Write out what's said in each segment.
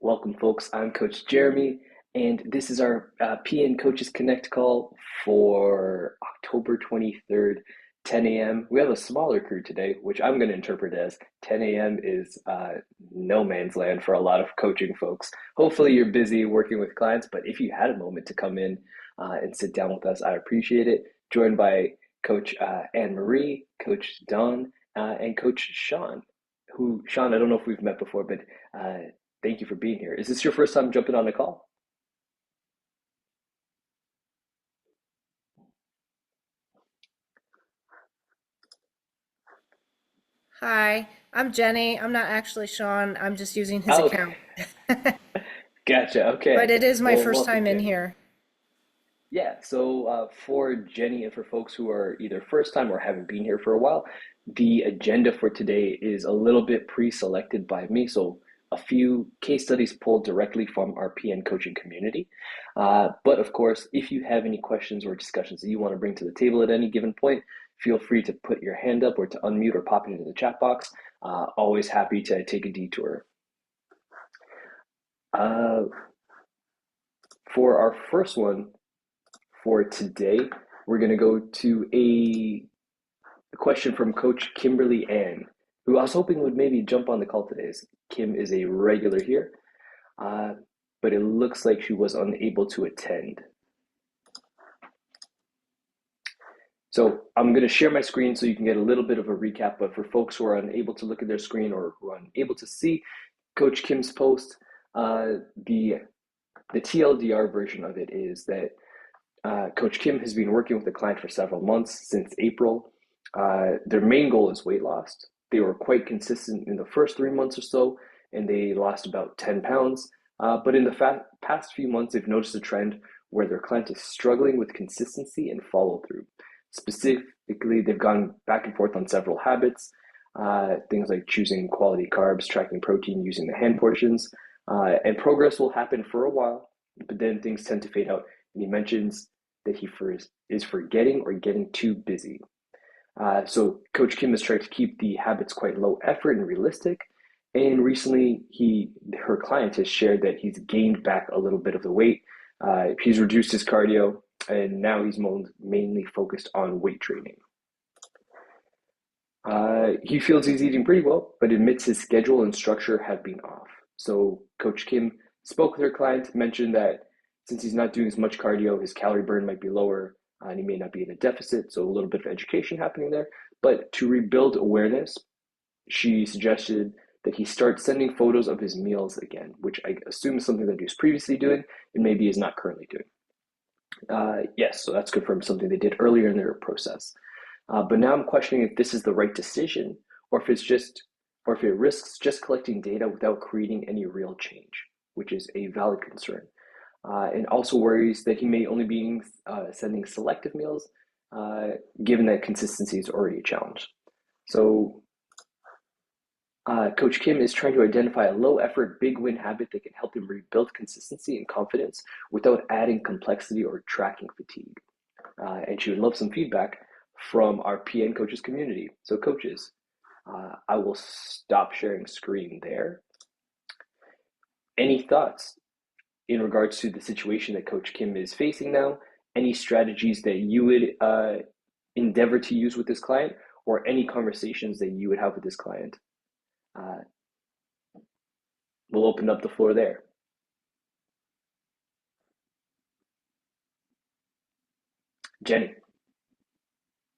Welcome, folks. I'm Coach Jeremy, and this is our PN Coaches Connect call for October 23rd, 10 a.m. We have a smaller crew today, which I'm going to interpret as 10 a.m. is no man's land for a lot of coaching folks. Hopefully, you're busy working with clients, but if you had a moment to come in and sit down with us, I appreciate it. Joined by Coach Anne Marie, Coach Don, and Coach Sean. Sean, I don't know if we've met before, but thank you for being here. Is this your first time jumping on a call? Hi, I'm Jenny. I'm not actually Sean. I'm just using his Oh, okay. account. Gotcha. But Okay. it is my Well, first welcome, time in Jenny. here. Yeah, so for Jenny and for folks who are either first time or haven't been here for a while, the agenda for today is a little bit pre-selected by me. So a few case studies pulled directly from our PN coaching community. But of course, if you have any questions or discussions that you want to bring to the table at any given point, feel free to put your hand up or to unmute or pop it into the chat box. Always happy to take a detour. Uh, for our first one for today, we're going to go to a question from Coach Kimberly Ann, who I was hoping would maybe jump on the call today. Kim is a regular here, uh, but it looks like she was unable to attend. So I'm going to share my screen so you can get a little bit of a recap. But for folks who are unable to look at their screen or who are unable to see Coach Kim's post, uh, the the TLDR version of it is that Coach Kim has been working with the client for several months since April. Their main goal is weight loss. They were quite consistent in the first 3 months or so, and they lost about 10 pounds. But in the past few months, they've noticed a trend where their client is struggling with consistency and follow through. Specifically, they've gone back and forth on several habits, things like choosing quality carbs, tracking protein, using the hand portions, and progress will happen for a while, but then things tend to fade out. And he mentions that is forgetting or getting too busy. So Coach Kim has tried to keep the habits quite low effort and realistic. And recently, her client has shared that he's gained back a little bit of the weight. He's reduced his cardio, and now he's mainly focused on weight training. He feels he's eating pretty well, but admits his schedule and structure have been off. So Coach Kim spoke with her client, mentioned that since he's not doing as much cardio, his calorie burn might be lower, and he may not be in a deficit. So a little bit of education happening there. But to rebuild awareness, she suggested that he start sending photos of his meals again, which I assume is something that he was previously doing and maybe is not currently doing. Yes, so that's confirmed something they did earlier in their process. But now I'm questioning if this is the right decision, or if it's just, or if it risks just collecting data without creating any real change, which is a valid concern. And also worries that he may only be sending selective meals, given that consistency is already a challenge. So Coach Kim is trying to identify a low effort, big win habit that can help him rebuild consistency and confidence without adding complexity or tracking fatigue. And she would love some feedback from our PN coaches community. So, coaches, I will stop sharing screen there. Any thoughts in regards to the situation that Coach Kim is facing now? Any strategies that you would endeavor to use with this client, or any conversations that you would have with this client? Uh, we'll open up the floor there. Jenny.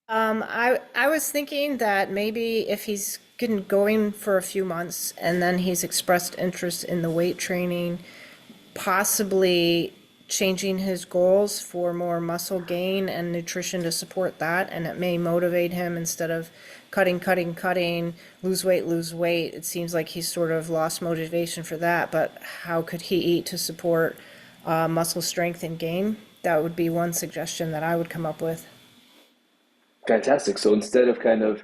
I was thinking that maybe if he's been going for a few months and then he's expressed interest in the weight training, possibly changing his goals for more muscle gain and nutrition to support that, and it may motivate him instead of cutting, lose weight, lose weight. It seems like he's sort of lost motivation for that, but how could he eat to support muscle strength and gain? That would be one suggestion that I would come up with. Fantastic. So instead of kind of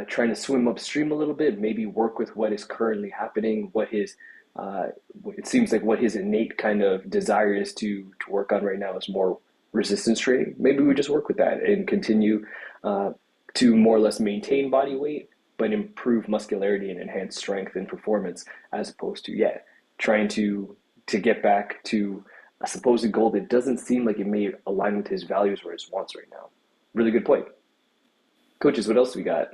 trying to swim upstream a little bit, maybe work with what is currently happening, uh, it seems like what his innate kind of desire is to work on right now is more resistance training. Maybe we just work with that and continue uh, to more or less maintain body weight, but improve muscularity and enhance strength and performance, as opposed to, yeah, trying to get back to a supposed goal that doesn't seem like it may align with his values or his wants right now. Really good point. Coaches, what else we got?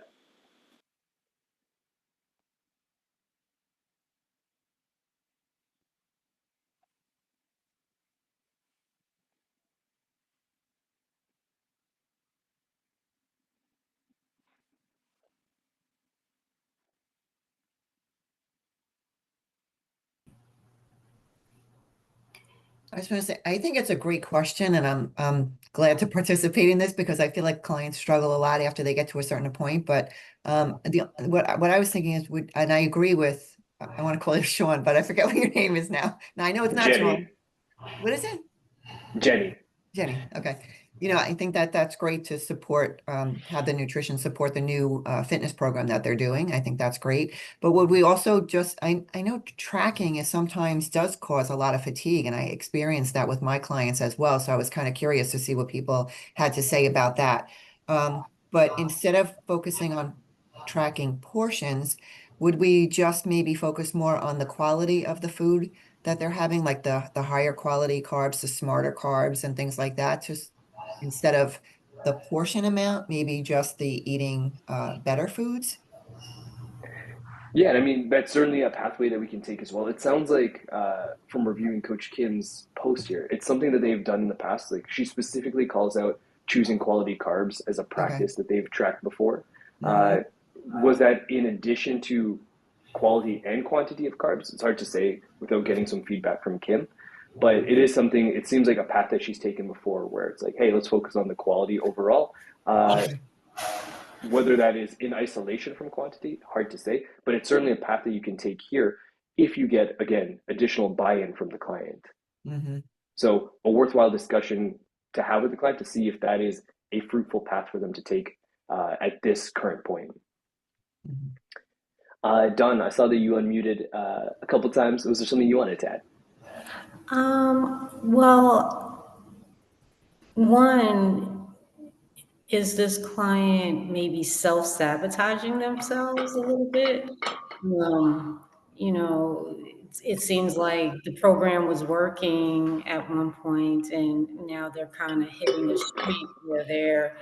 I was going to say, I think it's a great question, and I'm glad to participate in this because I feel like clients struggle a lot after they get to a certain point. But what I was thinking is, and I agree with, I want to call you Sean, but I forget what your name is now. Now I know it's not Jenny. Sean. What is it? Jenny. Jenny, okay. I think that that's great to support, have the nutrition support the new fitness program that they're doing. I think that's great. But would we also just, I know tracking is sometimes does cause a lot of fatigue, and I experienced that with my clients as well. So I was kind of curious to see what people had to say about that. But instead of focusing on tracking portions, would we just maybe focus more on the quality of the food that they're having, like the higher quality carbs, the smarter carbs and things like that, just instead of the portion amount, maybe just the eating better foods? Yeah, and I mean that's certainly a pathway that we can take as well. It sounds like from reviewing Coach Kim's post here, it's something that they've done in the past. Like she specifically calls out choosing quality carbs as a Okay. practice that they've tracked before. Uh, Hmm. was that in addition to quality and quantity of carbs? It's hard to say without getting some feedback from Kim, but it is something. It seems like a path that she's taken before, where it's like, hey, let's focus on the quality overall. Uh, Okay. whether that is in isolation from quantity, hard to say, but it's certainly a path that you can take here if you get, again, additional buy-in from the client. Hmm. So a worthwhile discussion to have with the client to see if that is a fruitful path for them to take at this current point. Hmm. Don, I saw that you unmuted a couple times. Was there something you wanted to add? Well, one, is this client maybe self-sabotaging themselves a little bit? Um, it seems like the program was working at one point and now they're kind of hitting a streak where they're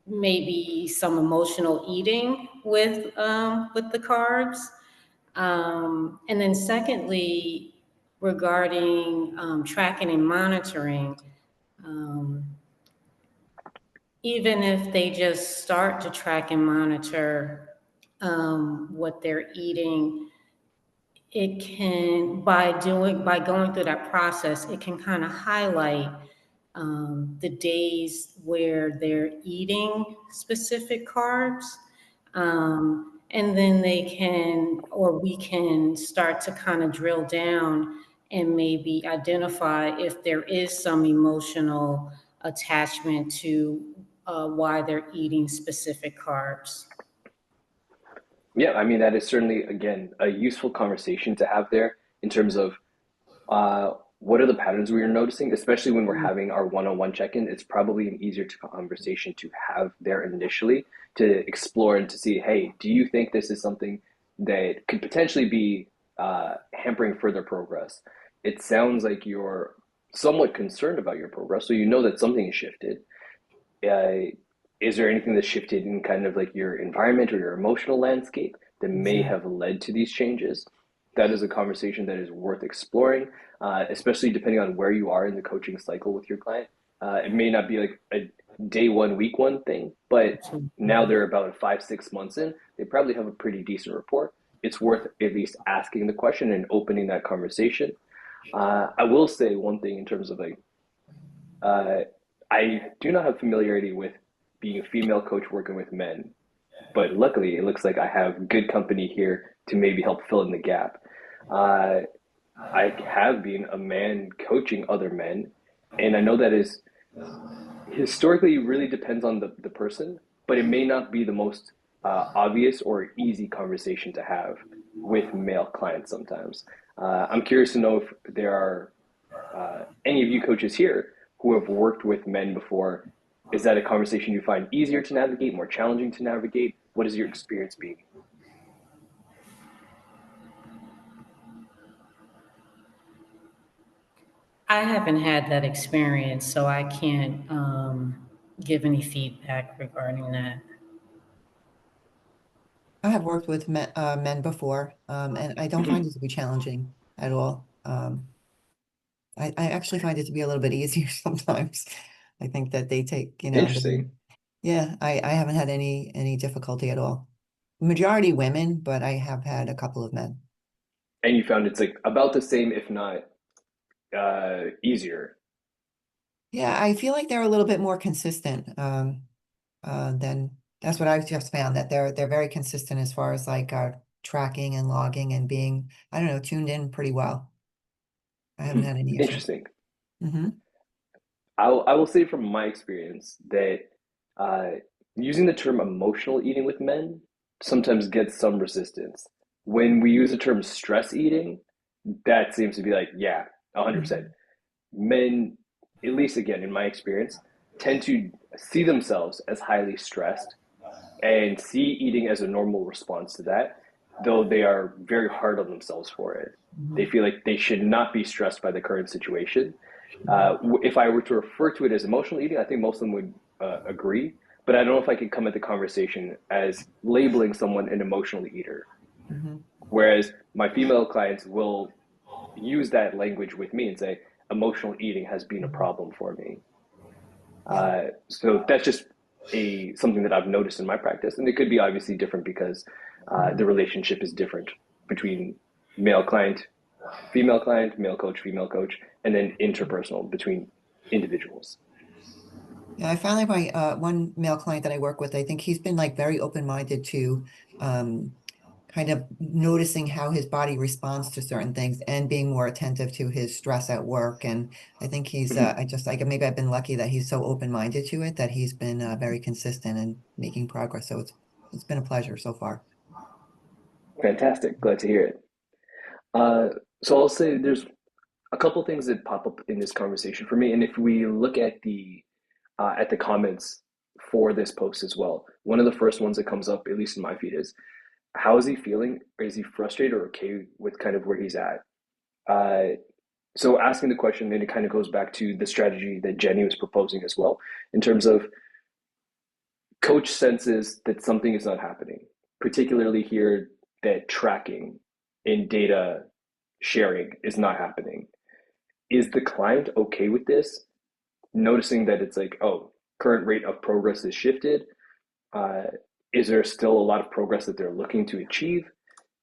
maybe some emotional eating with the carbs. And then secondly, regarding tracking and monitoring, um, even if they just start to track and monitor what they're eating, it can, by going through that process, it can kind of highlight the days where they're eating specific carbs. And then they can, or we can start to kind of drill down and maybe identify if there is some emotional attachment to why they're eating specific carbs. Yeah, I mean, that is certainly, again, a useful conversation to have there in terms of what are the patterns we are noticing, especially when we're having our one-on-one check-in. It's probably an easier conversation to have there initially to explore and to see, hey, do you think this is something that could potentially be hampering further progress? It sounds like you're somewhat concerned about your progress, so you know that something has shifted. Uh, is there anything that shifted in kind of like your environment or your emotional landscape that may Exactly. have led to these changes? That is a conversation that is worth exploring, especially depending on where you are in the coaching cycle with your client. It may not be like a day one, week one thing, but now they're about 5, 6 months in. They probably have a pretty decent rapport. It's worth at least asking the question and opening that conversation. I will say one thing in terms of like uh, I do not have familiarity with being a female coach working with men, but luckily it looks like I have good company here to maybe help fill in the gap. Uh, I have been a man coaching other men, and I know that is historically really depends on the person, but it may not be the most obvious or easy conversation to have with male clients sometimes. I'm curious to know if there are any of you coaches here who have worked with men before. Is that a conversation you find easier to navigate, more challenging to navigate? What is your experience being? I haven't had that experience, so I can't give any feedback regarding that. I have worked with men before, and I don't find Mhm. it to be challenging at all. I actually find it to be a little bit easier sometimes. I think that they take, Interesting. yeah, I haven't had any difficulty at all. Majority women, but I have had a couple of men. And you found it's like about the same, if not easier. Yeah, I feel like they're a little bit more consistent. Than that's what I've just found that they're very consistent as far as like tracking and logging and being, I don't know, tuned in pretty well. I haven't Mhm. had any issues. Interesting. Hmm. I will say from my experience that uh, using the term emotional eating with men sometimes gets some resistance. When we use the term stress eating, that seems to be like, yeah, 100%. Hmm. Men, at least again, in my experience, tend to see themselves as highly stressed and see eating as a normal response to that, though they are very hard on themselves for it. They Hmm. feel like they should not be stressed by the current situation. Hmm. If I were to refer to it as emotional eating, I think most of them would agree. But I don't know if I could come at the conversation as labeling someone an emotional eater. Hmm. Whereas my female clients will use that language with me and say, emotional eating has been a Hmm. problem for me. Yeah. So that's just a something that I've noticed in my practice, and it could be obviously different because the Hmm. relationship is different between client, male coach, and then interpersonal between individuals. Yeah, I found like my one male client that I work with, I think he's been like very open-minded to um, kind of noticing how his body responds to certain things and being more attentive to his stress at work. And I think he's, Mhm. I just like maybe I've been lucky that he's so open-minded to it that he's been very consistent and making progress. So it's been a pleasure so far. Fantastic, glad to hear it. Uh, so I'll say there's a couple things that pop up in this conversation for me, and if we look at the comments for this post as well, one of the first ones that comes up, at least in my feed, is how is he feeling? Is he frustrated or okay with kind of where he's at? Uh, so asking the question, then it kind of goes back to the strategy that Jenny was proposing as well, in terms of coach senses that something is not happening, particularly here that tracking and data sharing is not happening. Is the client okay with this? Noticing that it's like, oh, current rate of progress is shifted. Uh, is there still a lot of progress that they're looking to achieve?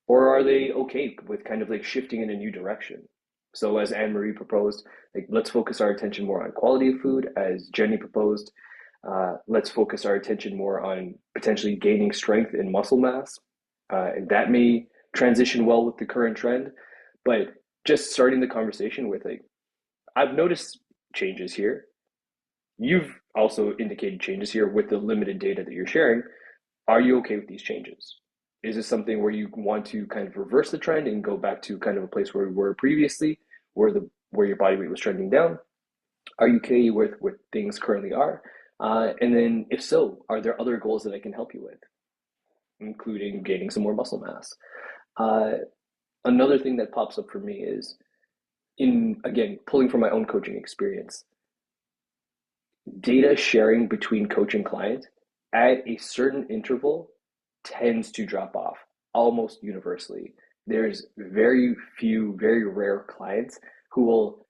Or are they okay with kind of like shifting in a new direction? So as Anne Marie proposed, like let's focus our attention more on quality of food. As Jenny proposed, let's focus our attention more on potentially gaining strength and muscle mass. And that may transition well with the current trend. But just starting the conversation with like, I've noticed changes here. You've also indicated changes here with the limited data that you're sharing. Are you okay with these changes? Is this something where you want to kind of reverse the trend and go back to kind of a place where we were previously, where your body weight was trending down? Are you okay with what things currently are? And then, if so, are there other goals that I can help you with, including gaining some more muscle mass? Uh, Another thing that pops up for me is in again pulling from my own coaching experience, data sharing between coach and client at a certain interval tends to drop off almost universally. There's very few, very rare clients who will,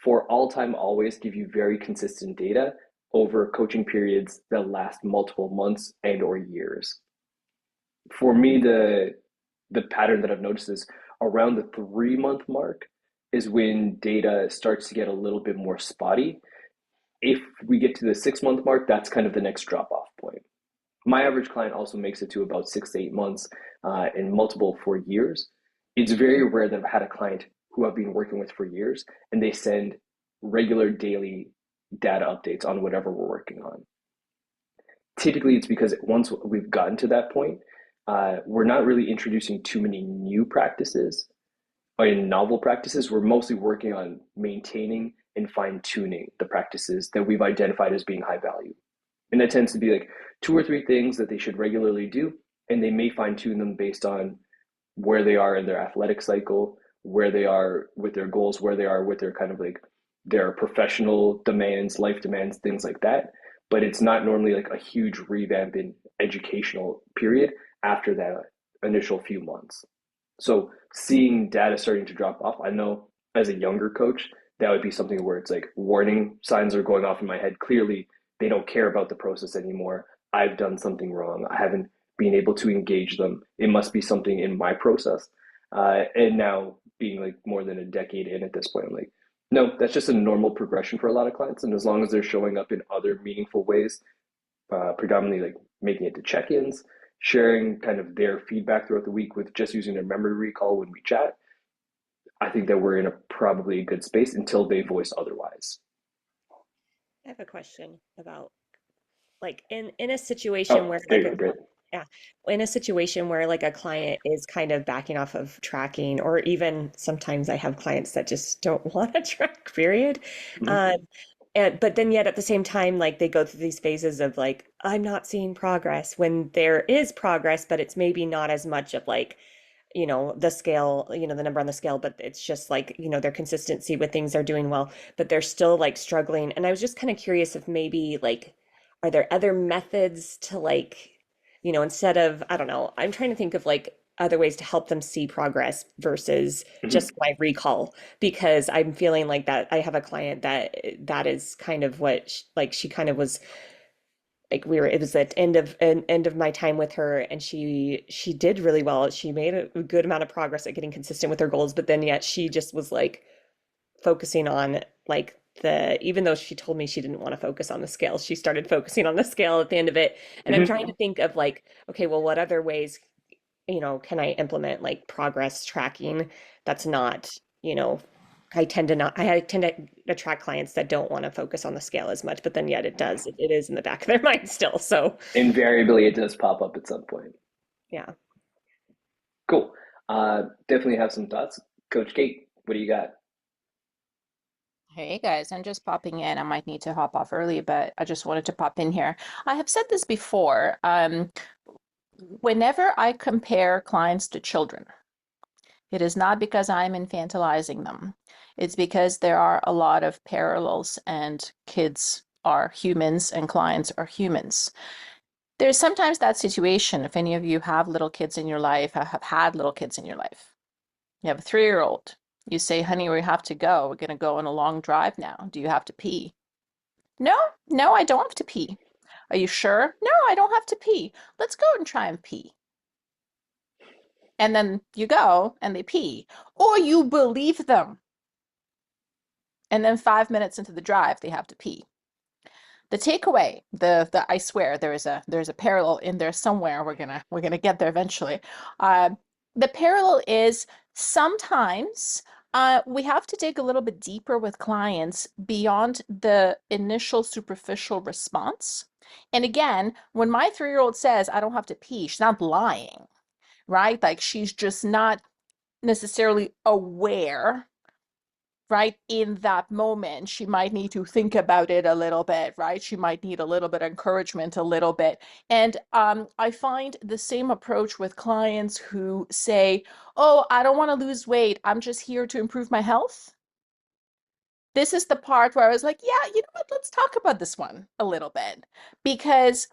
for all time, always give you very consistent data over coaching periods that last multiple months and or years. For me, the pattern that I've noticed is around the 3 month mark is when data starts to get a little bit more spotty. If we get to the 6 month mark, that's kind of the next drop off point. My average client also makes it to about 6 to 8 months and multiple for years. It's very rare that I've had a client who I've been working with for years and they send regular daily data updates on whatever we're working on. Typically, it's because once we've gotten to that point, we're not really introducing too many new practices in novel practices. We're mostly working on maintaining and fine tuning the practices that we've identified as being high value. And that tends to be like two or three things that they should regularly do. And they may fine tune them based on where they are in their athletic cycle, where they are with their goals, where they are with their kind of like there are professional demands, life demands, things like that. But it's not normally like a huge revamp in educational period after that initial few months. So seeing data starting to drop off, I know as a younger coach, that would be something where it's like warning signs are going off in my head. Clearly, they don't care about the process anymore. I've done something wrong. I haven't been able to engage them. It must be something in my process. And now being like more than a decade in at this point, I'm like, no, that's just a normal progression for a lot of clients. And as long as they're showing up in other meaningful ways, predominantly like making it to check-ins, sharing kind of their feedback throughout the week with just using their memory recall when we chat, I think that we're in a probably a good space until they voice otherwise. I have a question about like in a situation Oh, where there like you go, great. yeah, in a situation where like a client is kind of backing off of tracking, or even sometimes I have clients that just don't want to track, period. Mm-hmm. Um, and but then yet at the same time, like they go through these phases of like, I'm not seeing progress when there is progress, but it's maybe not as much of like, the scale, the number on the scale, but it's just like, their consistency with things they're doing well, but they're still like struggling. And I was just kind of curious if maybe like, are there other methods to like, instead of, I don't know, I'm trying to think of like other ways to help them see progress versus Mm-hmm. just my recall, because I'm feeling like that I have a client that is kind of what like she kind of was like it was at end of my time with her, and she did really well. She made a good amount of progress at getting consistent with her goals, but then yet she just was like focusing on like the even though she told me she didn't want to focus on the scale, she started focusing on the scale at the end of it. And I'm Mm-hmm. trying to think of like, okay, well, what other ways, can I implement like progress tracking that's not, I tend to attract clients that don't want to focus on the scale as much, but then yet it is in the back of their mind still. So Invariably, it does pop up at some point. yeah. Cool. Definitely have some thoughts. Coach Kate, what do you got? Hey guys, I'm just popping in. I might need to hop off early, but I just wanted to pop in here. I have said this before. Whenever I compare clients to children, it is not because I'm infantilizing them. It's because there are a lot of parallels, and kids are humans and clients are humans. There's sometimes that situation, if any of you have little kids in your life, have had little kids in your life. You have a 3-year-old. You say, honey, we have to go. We're going to go on a long drive now. Do you have to pee? No, no, I don't have to pee. Are you sure? No, I don't have to pee. Let's go and try and pee. And then you go and they pee. Or you believe them. And then 5 minutes into the drive, they have to pee. The takeaway, the I swear there's a parallel in there somewhere. We're gonna get there eventually. Uh, the parallel is sometimes we have to dig a little bit deeper with clients beyond the initial superficial response. And again, when my 3-year-old says I don't have to pee, she's not lying, right? Like she's just not necessarily aware, right, in that moment. She might need to think about it a little bit, right? She might need a little bit of encouragement, a little bit. And I find the same approach with clients who say, oh, I don't want to lose weight. I'm just here to improve my health. This is the part where I was like, yeah, you know what? Let's talk about this one a little bit, because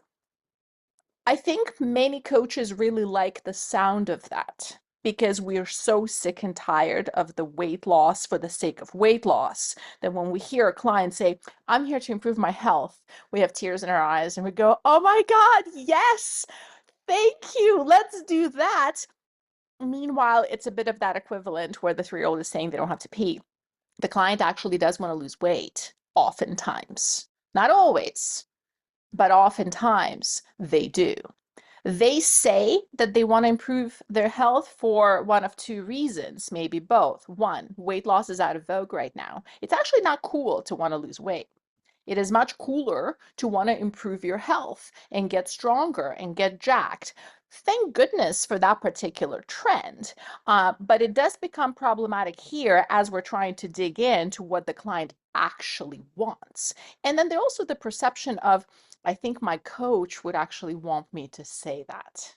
I think many coaches really like the sound of that, because we are so sick and tired of the weight loss for the sake of weight loss that when we hear a client say, I'm here to improve my health, we have tears in our eyes and we go, oh my God, yes, thank you, let's do that. Meanwhile, it's a bit of that equivalent where the 3-year-old is saying they don't have to pee. The client actually does want to lose weight, oftentimes. Not always, but oftentimes they do. They say that they want to improve their health for one of two reasons, maybe both. One, weight loss is out of vogue right now. It's actually not cool to want to lose weight. It is much cooler to want to improve your health and get stronger and get jacked. Thank goodness for that particular trend. But it does become problematic here as we're trying to dig into what the client actually wants. And then there's also the perception of, I think my coach would actually want me to say that.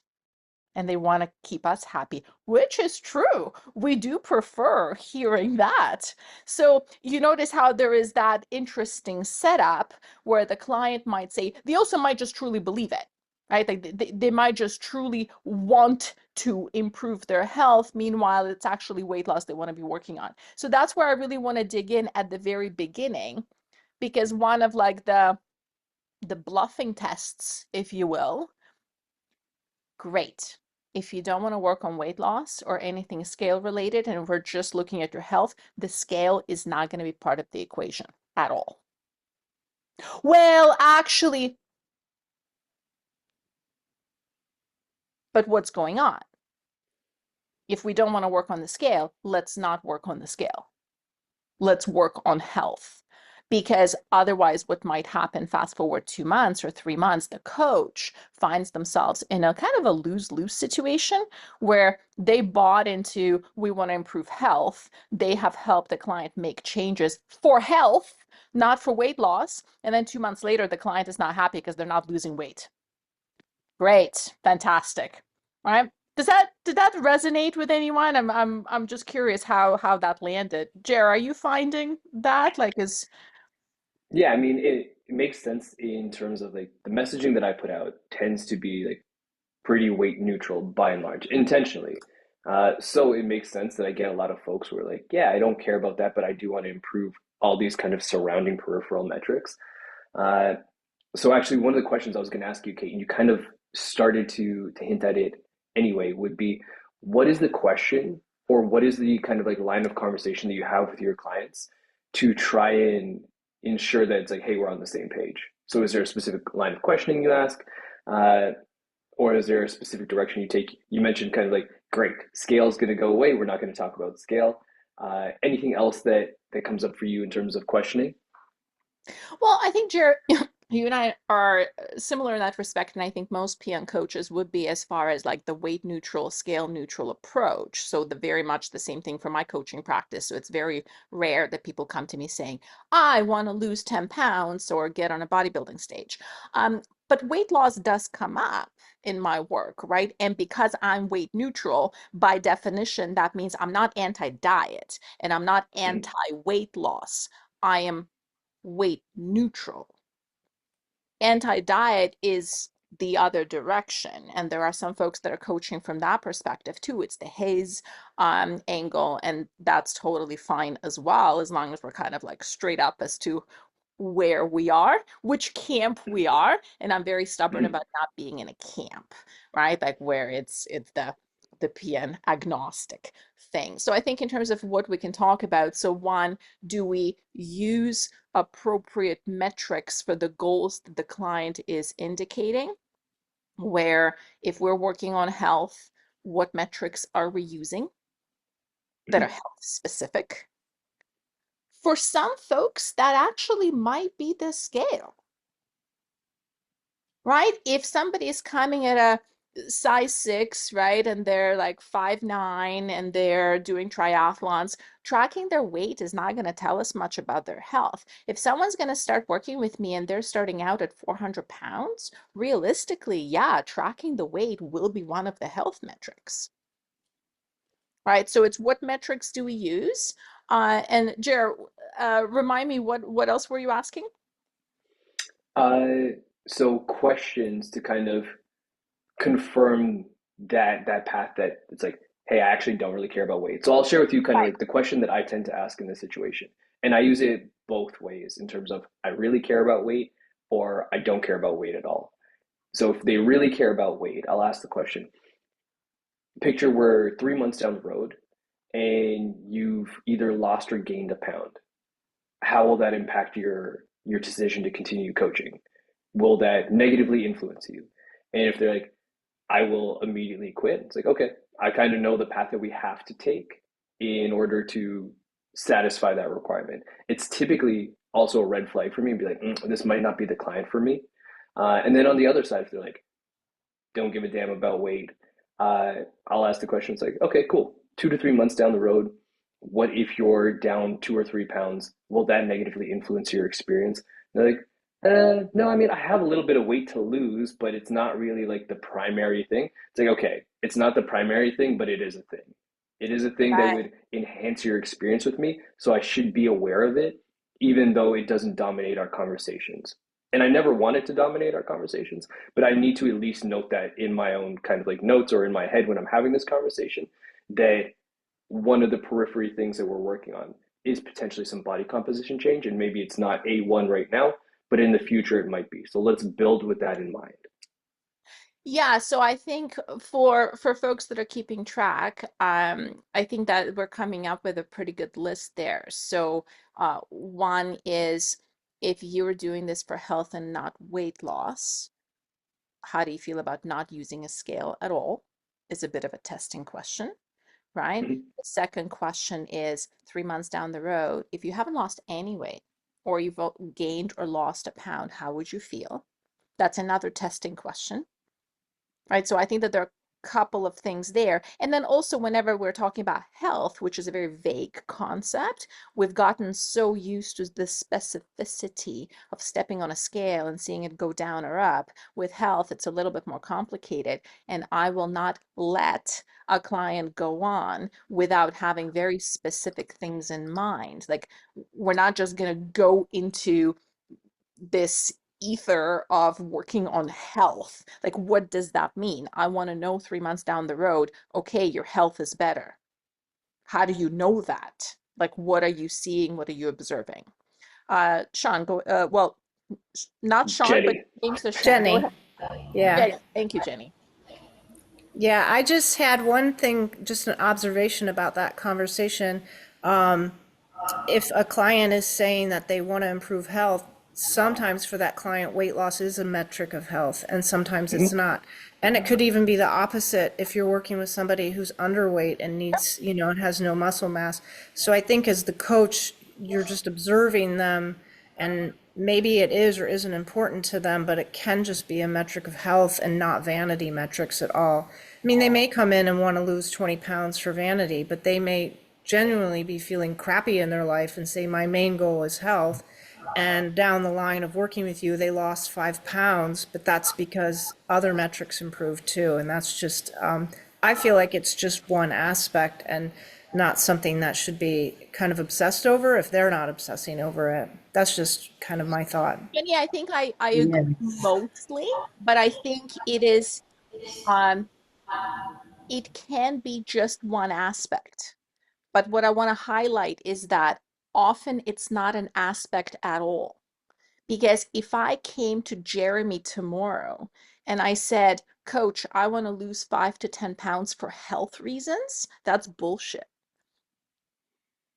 and they want to keep us happy, which is true. We do prefer hearing that. So you notice how there is that interesting setup where the client might say, they also might just truly believe it, right? Like they might just truly want to improve their health. Meanwhile, it's actually weight loss they want to be working on. So that's where I really want to dig in at the very beginning, because one of like the bluffing tests, if you will, great. If you don't want to work on weight loss or anything scale related, and we're just looking at your health, the scale is not going to be part of the equation at all. Well, actually, but what's going on? If we don't want to work on the scale, let's not work on the scale. Let's work on health. Because otherwise, what might happen, fast forward 2 months or 3 months, the coach finds themselves in a kind of a lose-lose situation where they bought into, we want to improve health. They have helped the client make changes for health, not for weight loss. And then 2 months later, the client is not happy because they're not losing weight. Great, fantastic. All right. Did that resonate with anyone? I'm just curious how that landed. Jer, are you finding that? Like is Yeah, I mean, it makes sense in terms of like the messaging that I put out tends to be like pretty weight neutral by and large, intentionally. So it makes sense that I get a lot of folks who are like, yeah, I don't care about that, but I do want to improve all these kind of surrounding peripheral metrics. Uh, so actually, one of the questions I was going to ask you, Kate, and you kind of started to hint at it anyway, would be what is the question or what is the kind of like line of conversation that you have with your clients to try and ensure that it's like, hey, we're on the same page. So is there a specific line of questioning you ask? Uh, or is there a specific direction you take? You mentioned kind of like, great, scale is going to go away. We're not going to talk about scale. Anything else that comes up for you in terms of questioning? well, I think Jared, you and I are similar in that respect, and I think most PN coaches would be as far as like the weight neutral, scale neutral approach. So the very much the same thing for my coaching practice. So it's very rare that people come to me saying, I want to lose 10 pounds or get on a bodybuilding stage. But weight loss does come up in my work, right? And because I'm weight neutral, by definition, that means I'm not anti-diet and I'm not Mhm. anti-weight loss. I am weight neutral. Anti-diet is the other direction. And there are some folks that are coaching from that perspective too. It's the haze angle, and that's totally fine as well, as long as we're kind of like straight up as to where we are, which camp we are. And I'm very stubborn Mhm. about not being in a camp, right? Like where it's the PN agnostic thing. So I think in terms of what we can talk about, so one, do we use appropriate metrics for the goals that the client is indicating? Where if we're working on health, what metrics are we using that are Mhm. health specific? For some folks, that actually might be the scale, right? If somebody is coming at a size 6, right, and they're like 5'9" and they're doing triathlons, tracking their weight is not going to tell us much about their health. If someone's going to start working with me and they're starting out at 400 pounds, realistically, yeah, tracking the weight will be one of the health metrics, right? So it's what metrics do we use? And Jer, remind me, what else were you asking? So questions to kind of confirm that path that it's like, hey, I actually don't really care about weight. So I'll share with you kind of Right. like the question that I tend to ask in this situation. And I use it both ways in terms of I really care about weight or I don't care about weight at all. So if they really care about weight, I'll ask the question, picture we're 3 months down the road and you've either lost or gained a pound. How will that impact your decision to continue coaching? Will that negatively influence you? And if they're like, I will immediately quit, it's like, okay, I kind of know the path that we have to take in order to satisfy that requirement. It's typically also a red flag for me and be like, this might not be the client for me. And then on the other side, if they're like, don't give a damn about weight, uh, I'll ask the question. It's like, okay, cool. 2 to 3 months down the road, what if you're down 2 or 3 pounds? Will that negatively influence your experience? And they're like, No, I mean, I have a little bit of weight to lose, but it's not really like the primary thing. It's like, okay, it's not the primary thing, but it is a thing. It is a thing that Right. would enhance your experience with me, so I should be aware of it, even though it doesn't dominate our conversations. And I never want it to dominate our conversations, but I need to at least note that in my own kind of like notes or in my head when I'm having this conversation, that one of the periphery things that we're working on is potentially some body composition change, and maybe it's not A1 right now, but in the future it might be. So let's build with that in mind. Yeah, so I think for folks that are keeping track, I think that we're coming up with a pretty good list there. So one is, if you're doing this for health and not weight loss, how do you feel about not using a scale at all? Is a bit of a testing question, right? Mhm. The second question is, 3 months down the road, if you haven't lost any weight or you've gained or lost a pound, how would you feel? That's another testing question, right? So I think that there are a couple of things there. And then also, whenever we're talking about health, which is a very vague concept, we've gotten so used to the specificity of stepping on a scale and seeing it go down or up. With health, it's a little bit more complicated. And I will not let a client go on without having very specific things in mind. Like, we're not just going to go into this ether of working on health. Like, what does that mean? I want to know 3 months down the road, okay, your health is better. How do you know that? Like, what are you seeing? What are you observing? Sean, go, well, not Sean, but Jenny. James or Sean. Go ahead. Jenny. Yeah. Yeah, thank you, Jenny. Yeah, I just had one thing, just an observation about that conversation. If a client is saying that they want to improve health, sometimes for that client, weight loss is a metric of health, and sometimes it's Mhm. not. And it could even be the opposite if you're working with somebody who's underweight and needs, and has no muscle mass. So I think as the coach, you're just observing them, and maybe it is or isn't important to them, but it can just be a metric of health and not vanity metrics at all. I mean, they may come in and want to lose 20 pounds for vanity, but they may genuinely be feeling crappy in their life and say, my main goal is health. And down the line of working with you, they lost 5 pounds, but that's because other metrics improved too. And that's just, I feel like it's just one aspect and not something that should be kind of obsessed over if they're not obsessing over it. That's just kind of my thought. Jenny, I think I agree Yes. mostly, but I think it is, um, it can be just one aspect. But what I want to highlight is that often it's not an aspect at all. Because if I came to Jeremy tomorrow and I said, Coach, I want to lose 5 to 10 pounds for health reasons, that's bullshit.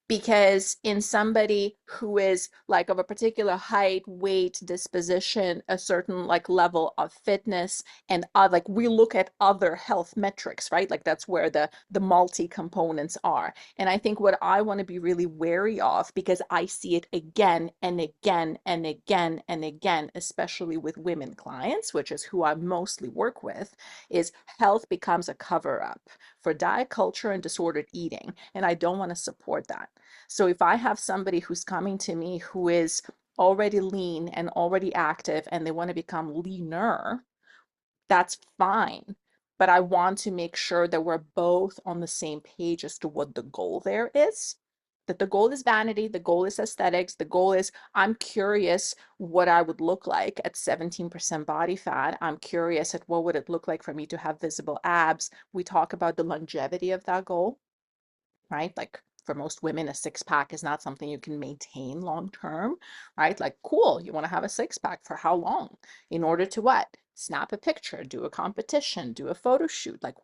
Because in somebody who is like of a particular height, weight, disposition, a certain like level of fitness, and like we look at other health metrics, right? Like that's where the multi components are. And I think what I want to be really wary of, because I see it again and again and again and again, especially with women clients, which is who I mostly work with, is health becomes a cover up for diet culture and disordered eating. And I don't want to support that. So if I have somebody who's coming to me who is already lean and already active and they want to become leaner, that's fine. But I want to make sure that we're both on the same page as to what the goal there is. That the goal is vanity, the goal is aesthetics, the goal is I'm curious what I would look like at 17% body fat. I'm curious at what would it look like for me to have visible abs. We talk about the longevity of that goal, right? Like for most women, a six pack is not something you can maintain long term, right? Like, cool, you want to have a six pack for how long? In order to what? Snap a picture, do a competition, do a photo shoot, like,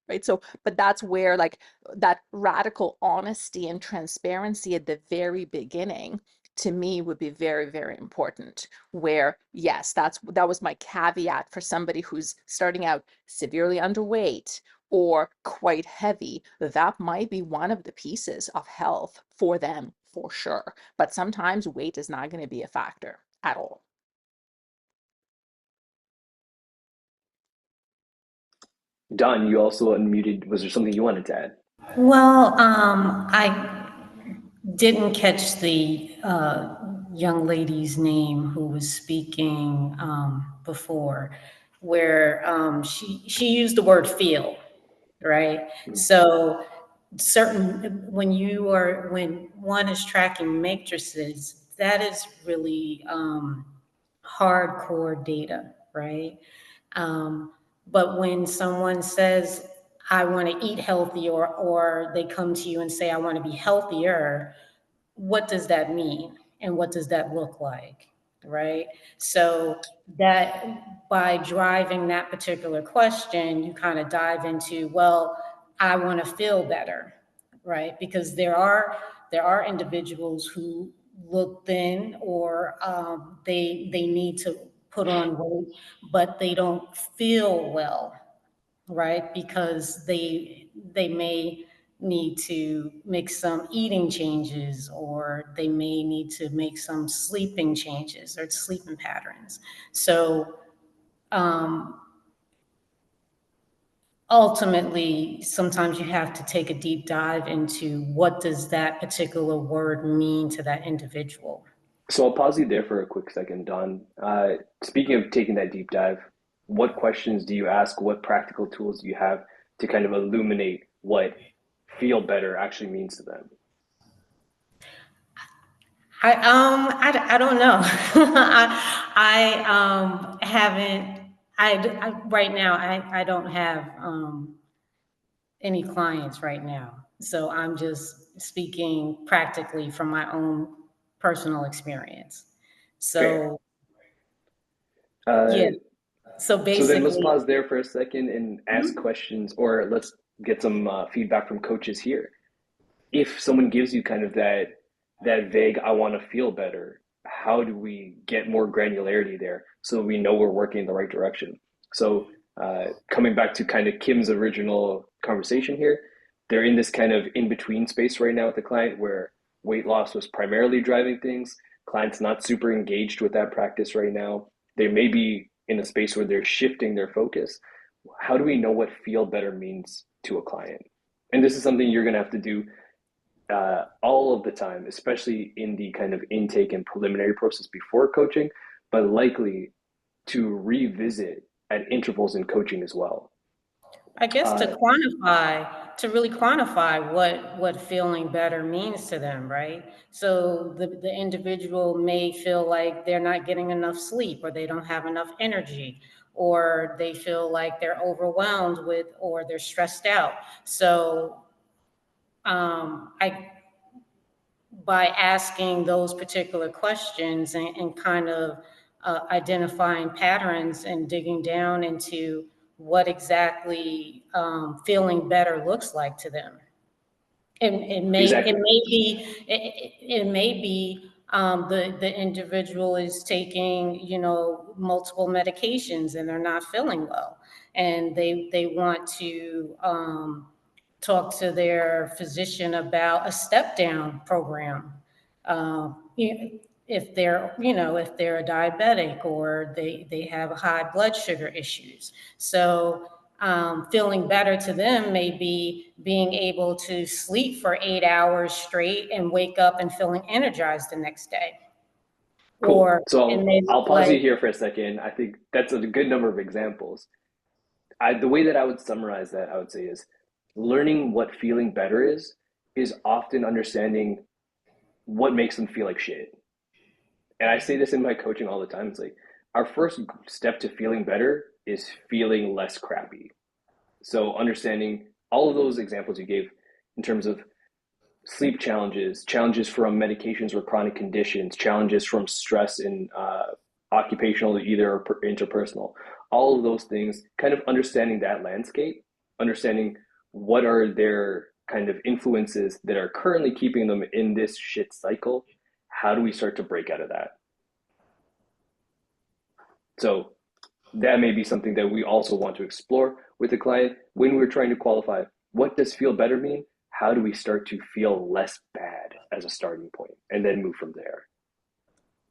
right? So, but that's where like that radical honesty and transparency at the very beginning to me would be very, very important. Where, yes, that was my caveat for somebody who's starting out severely underweight or quite heavy, that might be one of the pieces of health for them for sure. But sometimes weight is not going to be a factor at all. Don, you also unmuted. Was there something you wanted to add? Well, I didn't catch the young lady's name who was speaking before, where she used the word feel, right? So certain when one is tracking matrices, that is really hardcore data, right? Um, but when someone says, I want to eat healthy, or they come to you and say, I want to be healthier, what does that mean? And what does that look like? Right. So that by driving that particular question, you kind of dive into, well, I want to feel better, right? Because there are individuals who look thin, or they need to put on weight, but they don't feel well, right? Because they may need to make some eating changes, or they may need to make some sleeping changes or sleeping patterns. So um, ultimately, sometimes you have to take a deep dive into what does that particular word mean to that individual. So I'll pause you there for a quick second, Don. Speaking of taking that deep dive, what questions do you ask? What practical tools do you have to kind of illuminate what feel better actually means to them? I don't know. I haven't. I right now I don't have any clients right now, so I'm just speaking practically from my own personal experience. Fair. So yeah. Uh, So so then let's basically, pause there for a second and ask questions, or let's get some feedback from coaches here. If someone gives you kind of that vague I want to feel better, how do we get more granularity there so we know we're working in the right direction? So coming back to kind of Kim's original conversation here, they're in this kind of in between space right now with the client where weight loss was primarily driving things. Client's not super engaged with that practice right now. They may be in a space where they're shifting their focus. How do we know what feel better means to a client? And this is something you're going to have to do all of the time, especially in the kind of intake and preliminary process before coaching, but likely to revisit at intervals in coaching as well. I guess Uh, to really quantify what feeling better means to them, right? So the individual may feel like they're not getting enough sleep, or they don't have enough energy, or they feel like they're overwhelmed with, or they're stressed out. So I by asking those particular questions, and kind of identifying patterns and digging down into what exactly feeling better looks like to them. exactly. It may be the individual is taking, multiple medications, and they're not feeling well, and they want to talk to their physician about a step down program. If they're a diabetic, or they have high blood sugar issues. So feeling better to them may be being able to sleep for 8 hours straight and wake up and feeling energized the next day. Cool. Or So it may I'll look pause you like, here for a second. I think that's a good number of examples. The way that I would summarize that, I would say, is learning what feeling better is often understanding what makes them feel like shit. And I say this in my coaching all the time. It's like our first step to feeling better is feeling less crappy. So understanding all of those examples you gave in terms of sleep challenges, challenges from medications or chronic conditions, challenges from stress in occupational, either interpersonal, all of those things, kind of understanding that landscape, understanding what are their kind of influences that are currently keeping them in this shit cycle. How do we start to break out of that? So that may be something that we also want to explore with the client when we're trying to qualify what does feel better mean? How do we start to feel less bad as a starting point and then move from there?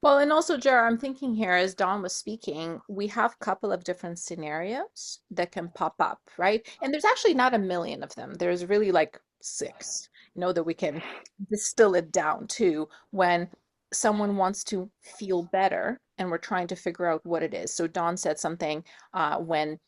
Well, and also, Jar, I'm thinking here as Dawn was speaking, we have a couple of different scenarios that can pop up, right? And there's actually not a million of them. There's really like six, that we can distill it down to when someone wants to feel better and we're trying to figure out what it is. So Dawn said something when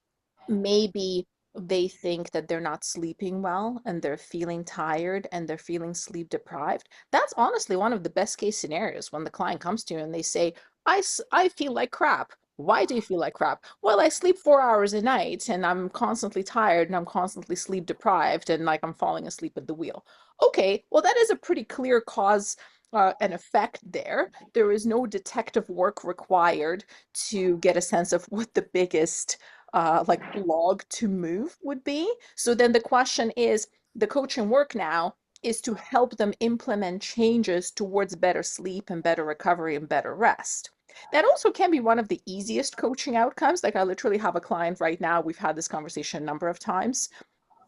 maybe they think that they're not sleeping well and they're feeling tired and they're feeling sleep deprived. That's honestly one of the best case scenarios when the client comes to you and they say, I feel like crap. Why do you feel like crap? Well, I sleep 4 hours a night and I'm constantly tired and I'm constantly sleep deprived and like I'm falling asleep at the wheel. Okay, well, that is a pretty clear cause and effect there. There is no detective work required to get a sense of what the biggest like blog to move would be. So then the question is, the coaching work now is to help them implement changes towards better sleep and better recovery and better rest. That also can be one of the easiest coaching outcomes. Like I literally have a client right now, we've had this conversation a number of times.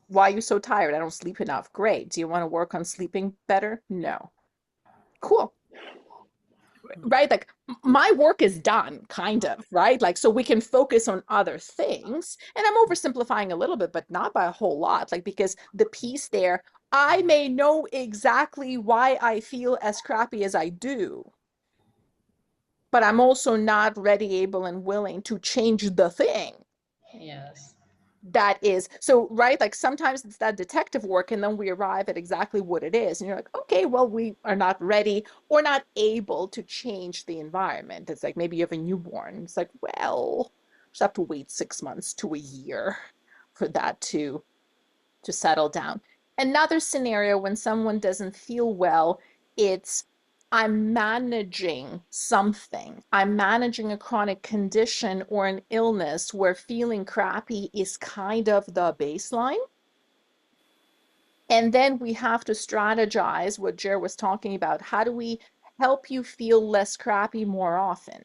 Why are you so tired? I don't sleep enough. Great. Do you want to work on sleeping better? No. Cool. Right? Like my work is done, kind of, right? Like, so we can focus on other things. And I'm oversimplifying a little bit, but not by a whole lot. Like, because the piece there, I may know exactly why I feel as crappy as I do, but I'm also not ready, able, and willing to change the thing. Yes. That is so, right? Like sometimes it's that detective work and then we arrive at exactly what it is and you're like, okay, well, we are not ready or not able to change the environment. It's like maybe you have a newborn, it's like, well, just have to wait 6 months to a year for that to settle down. Another scenario when someone doesn't feel well, it's I'm managing something. I'm managing a chronic condition or an illness where feeling crappy is kind of the baseline. And then we have to strategize what Jer was talking about. How do we help you feel less crappy more often?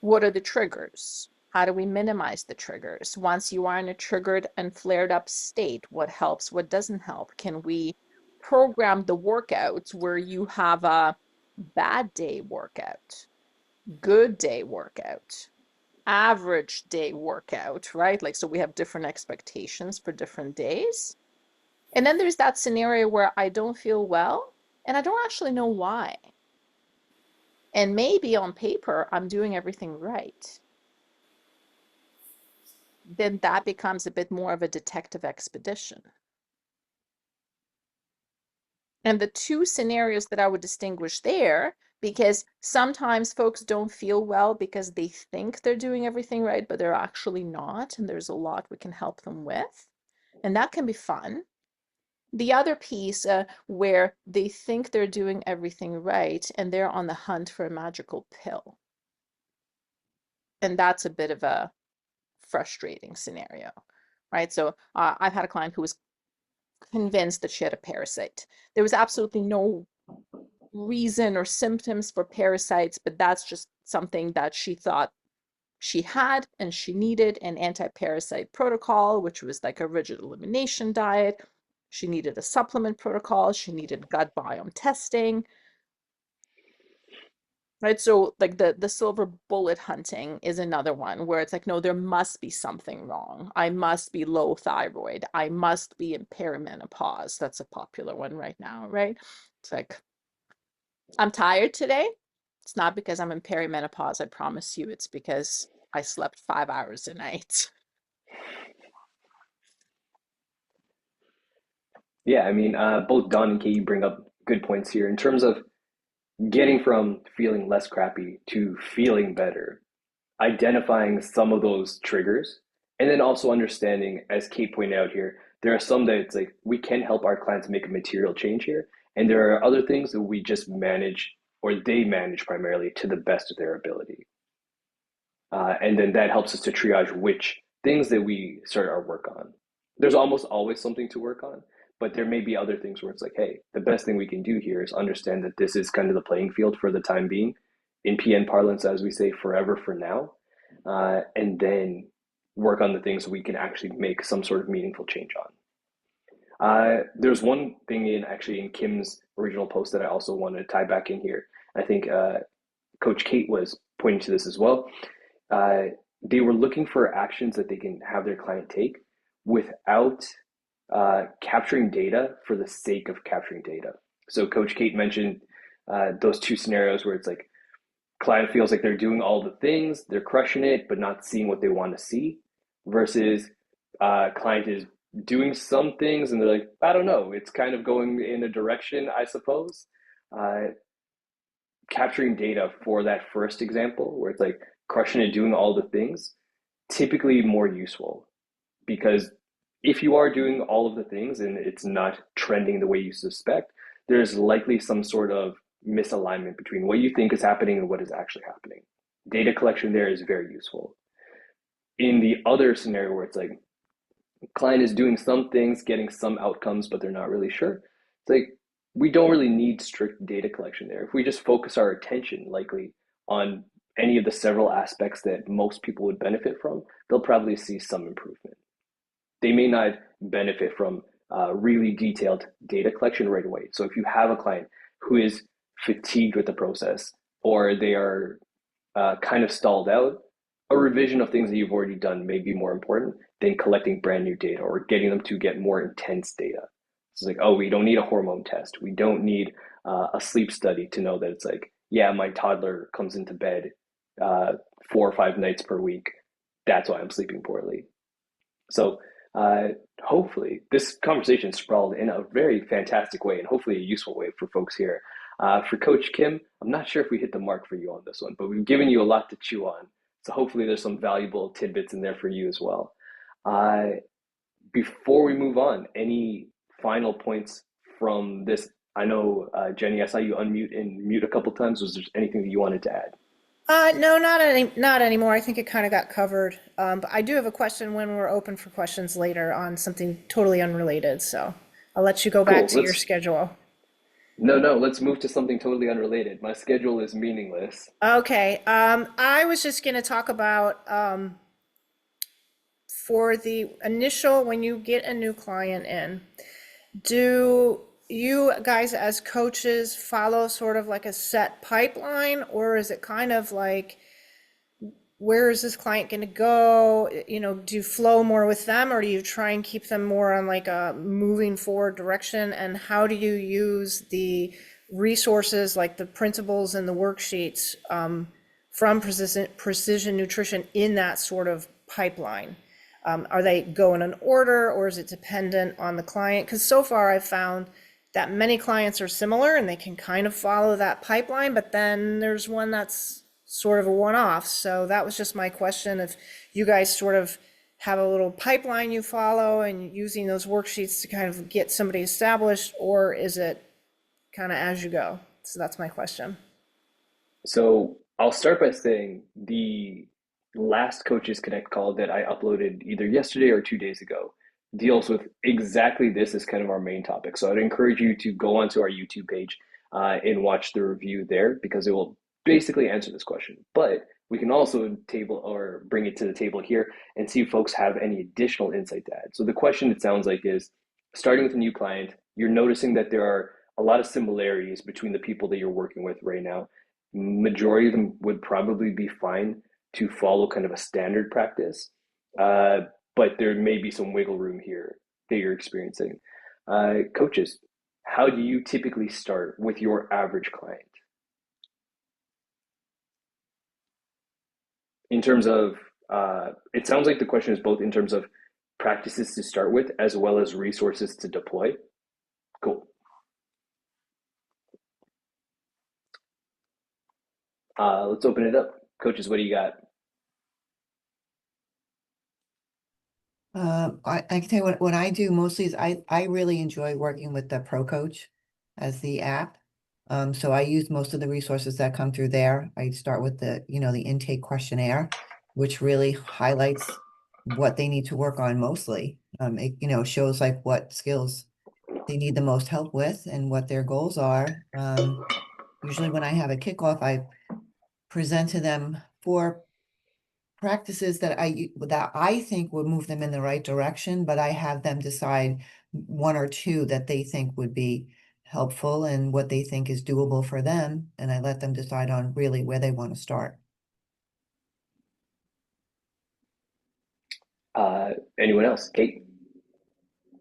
What are the triggers? How do we minimize the triggers? Once you are in a triggered and flared up state, what helps, what doesn't help? Can we program the workouts where you have a bad day workout, good day workout, average day workout, right? Like, so we have different expectations for different days. And then there's that scenario where I don't feel well and I don't actually know why. And maybe on paper, I'm doing everything right. Then that becomes a bit more of a detective expedition. And the two scenarios that I would distinguish there, because sometimes folks don't feel well because they think they're doing everything right, but they're actually not. And there's a lot we can help them with. And that can be fun. The other piece where they think they're doing everything right and they're on the hunt for a magical pill. And that's a bit of a frustrating scenario, right? So I've had a client who was convinced that she had a parasite. There was absolutely no reason or symptoms for parasites, but that's just something that she thought she had and she needed an anti-parasite protocol, which was like a rigid elimination diet. She needed a supplement protocol. She needed gut biome testing. Right. So like the silver bullet hunting is another one where it's like, no, there must be something wrong. I must be low thyroid. I must be in perimenopause. That's a popular one right now, right? It's like, I'm tired today. It's not because I'm in perimenopause, I promise you. It's because I slept 5 hours a night. Yeah, I mean, both Don and Katie bring up good points here in terms of getting from feeling less crappy to feeling better, identifying some of those triggers, and then also understanding, as Kate pointed out here, there are some that it's like we can help our clients make a material change here, and there are other things that we just manage or they manage primarily to the best of their ability. And then that helps us to triage which things that we start our work on. There's almost always something to work on, but there may be other things where it's like, hey, the best thing we can do here is understand that this is kind of the playing field for the time being. In PN parlance, as we say, forever for now, and then work on the things we can actually make some sort of meaningful change on. There's one thing in Kim's original post that I also wanted to tie back in here. I think Coach Kate was pointing to this as well. Uh, they were looking for actions that they can have their client take without capturing data for the sake of capturing data. So Coach Kate mentioned those two scenarios where it's like client feels like they're doing all the things, they're crushing it, but not seeing what they want to see, versus client is doing some things and they're like, I don't know, it's kind of going in a direction, I suppose. Uh, Capturing data for that first example, where it's like crushing it, doing all the things, typically more useful, because if you are doing all of the things and it's not trending the way you suspect, there's likely some sort of misalignment between what you think is happening and what is actually happening. Data collection there is very useful. In the other scenario where it's like client is doing some things, getting some outcomes, but they're not really sure, it's like we don't really need strict data collection there. If we just focus our attention likely on any of the several aspects that most people would benefit from, they'll probably see some improvement. They may not benefit from really detailed data collection right away. So if you have a client who is fatigued with the process, or they are kind of stalled out, a revision of things that you've already done may be more important than collecting brand new data or getting them to get more intense data. It's like, oh, we don't need a hormone test. We don't need a sleep study to know that it's like, yeah, my toddler comes into bed 4 or 5 nights per week. That's why I'm sleeping poorly. So hopefully this conversation sprawled in a very fantastic way and hopefully a useful way for folks here. For Coach Kim, I'm not sure if we hit the mark for you on this one, but we've given you a lot to chew on. So hopefully there's some valuable tidbits in there for you as well. Before we move on, any final points from this? I know, Jenny, I saw you unmute and mute a couple times. Was there anything that you wanted to add? No, not anymore. I think it kind of got covered. But I do have a question when we're open for questions later on something totally unrelated. So I'll let you go back Cool. to your schedule. No, let's move to something totally unrelated. My schedule is meaningless. Okay. I was just going to talk about for the initial, when you get a new client in, do you guys as coaches follow sort of like a set pipeline, or is it kind of like, where is this client going to go? Do you flow more with them, or do you try and keep them more on like a moving forward direction? And how do you use the resources like the principles and the worksheets from precision nutrition in that sort of pipeline? Are they go in an order, or is it dependent on the client? Because so far I've found that many clients are similar and they can kind of follow that pipeline, but then there's one that's sort of a one-off. So that was just my question. If you guys sort of have a little pipeline you follow and using those worksheets to kind of get somebody established, or is it kind of as you go? So that's my question. So I'll start by saying the last Coaches Connect call that I uploaded either yesterday or 2 days ago deals with exactly this as kind of our main topic. So I'd encourage you to go onto our YouTube page and watch the review there, because it will basically answer this question. But we can also table or bring it to the table here and see if folks have any additional insight to add. So the question, it sounds like, is starting with a new client, you're noticing that there are a lot of similarities between the people that you're working with right now. Majority of them would probably be fine to follow kind of a standard practice, but there may be some wiggle room here that you're experiencing. Coaches, how do you typically start with your average client? In terms of, it sounds like the question is both in terms of practices to start with as well as resources to deploy. Cool. Let's open it up. Coaches, what do you got? I can tell you what I do mostly is I really enjoy working with the Pro Coach as the app. So I use most of the resources that come through there. I start with the intake questionnaire, which really highlights what they need to work on mostly. It shows like what skills they need the most help with and what their goals are. Usually when I have a kickoff, I present to them 4 practices that I think would move them in the right direction, but I have them decide 1 or 2 that they think would be helpful and what they think is doable for them, and I let them decide on really where they want to start. Anyone else? Kate?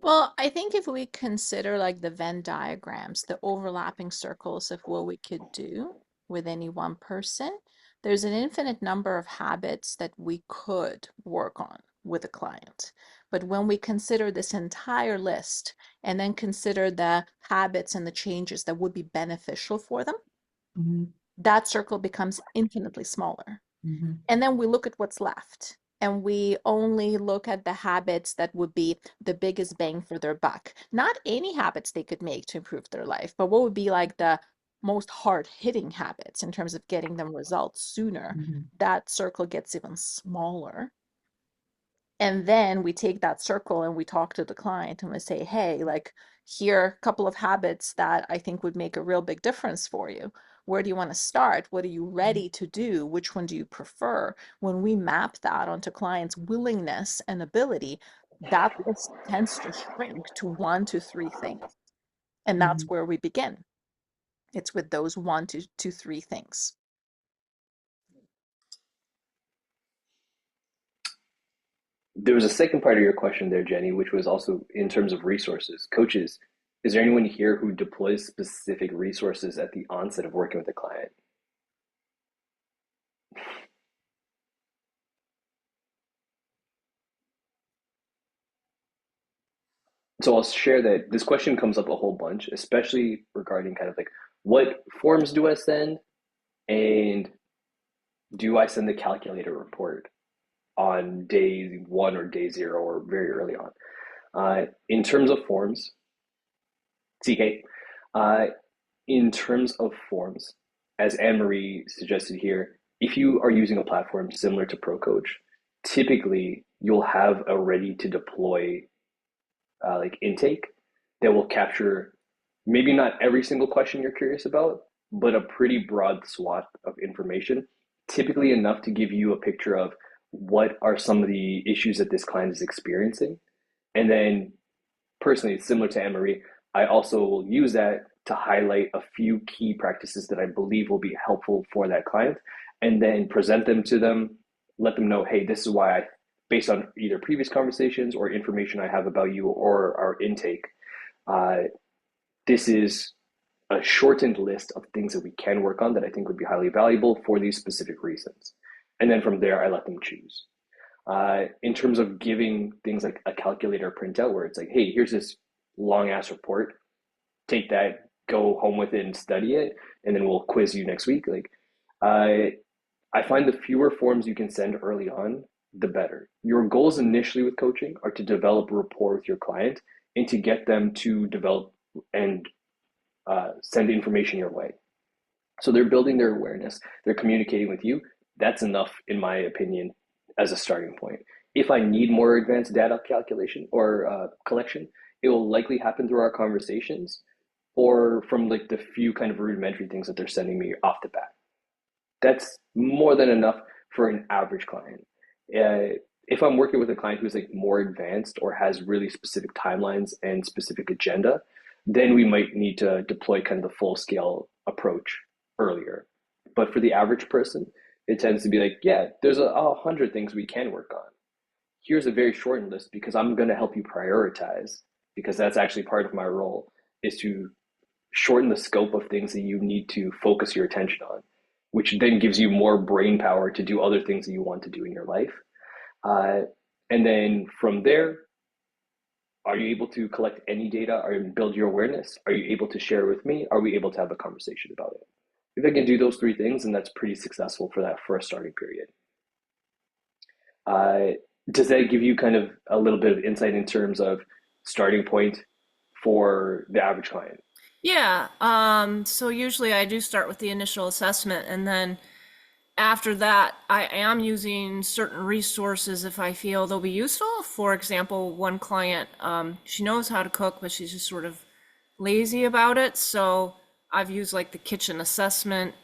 Well, I think if we consider like the Venn diagrams, the overlapping circles of what we could do with any one person, there's an infinite number of habits that we could work on with a client. But when we consider this entire list and then consider the habits and the changes that would be beneficial for them, Mhm, that circle becomes infinitely smaller. mhm, And then we look at what's left. And we only look at the habits that would be the biggest bang for their buck. Not any habits they could make to improve their life, but what would be like the most hard-hitting habits in terms of getting them results sooner. mhm, That circle gets even smaller. And then we take that circle and we talk to the client and we say, hey, like, here are a couple of habits that I think would make a real big difference for you. Where do you want to start? What are you ready to do? Which one do you prefer? When we map that onto clients' willingness and ability, that list tends to shrink to 1 to 3 things. And that's mhm. where we begin. It's with those 1 to 3 things. There was a second part of your question there, Jenny, which was also in terms of resources. Coaches, is there anyone here who deploys specific resources at the onset of working with a client? So I'll share that this question comes up a whole bunch, especially regarding kind of like what forms do I send and do I send the calculator report on day one or day zero or very early on? In terms of forms, CK, uh, in terms of forms, as Anne Marie suggested here, if you are using a platform similar to ProCoach, typically you'll have a ready to deploy like intake that will capture maybe not every single question you're curious about, but a pretty broad swath of information, typically enough to give you a picture of what are some of the issues that this client is experiencing. And then personally, similar to Anne Marie, I also will use that to highlight a few key practices that I believe will be helpful for that client, and then present them to them, let them know, hey, this is why I, based on either previous conversations or information I have about you or our intake, uh, this is a shortened list of things that we can work on that I think would be highly valuable for these specific reasons. And then from there, I let them choose. In terms of giving things like a calculator printout where it's like, hey, here's this long ass report, take that, go home with it and study it, and then we'll quiz you next week. Like, uh, I find the fewer forms you can send early on, the better. Your goals initially with coaching are to develop rapport with your client and to get them to develop and send information your way. So they're building their awareness, they're communicating with you. That's enough, in my opinion, as a starting point. If I need more advanced data calculation or collection, it will likely happen through our conversations or from like the few kind of rudimentary things that they're sending me off the bat. That's more than enough for an average client. If I'm working with a client who's like more advanced or has really specific timelines and specific agenda, then we might need to deploy kind of the full scale approach earlier. But for the average person, it tends to be like, yeah, there's 100 things we can work on. Here's a very shortened list because I'm going to help you prioritize because that's actually part of my role is to shorten the scope of things that you need to focus your attention on, which then gives you more brain power to do other things that you want to do in your life. Uh, and then from there, are you able to collect any data or build your awareness? Are you able to share with me? Are we able to have a conversation about it? If I can do those three things, then that's pretty successful for that first starting period. Uh, does that give you kind of a little bit of insight in terms of starting point for the average client? Yeah, so usually I do start with the initial assessment, and then after that, I am using certain resources if I feel they'll be useful. For example, one client, she knows how to cook, but she's just sort of lazy about it. So I've used like the kitchen assessment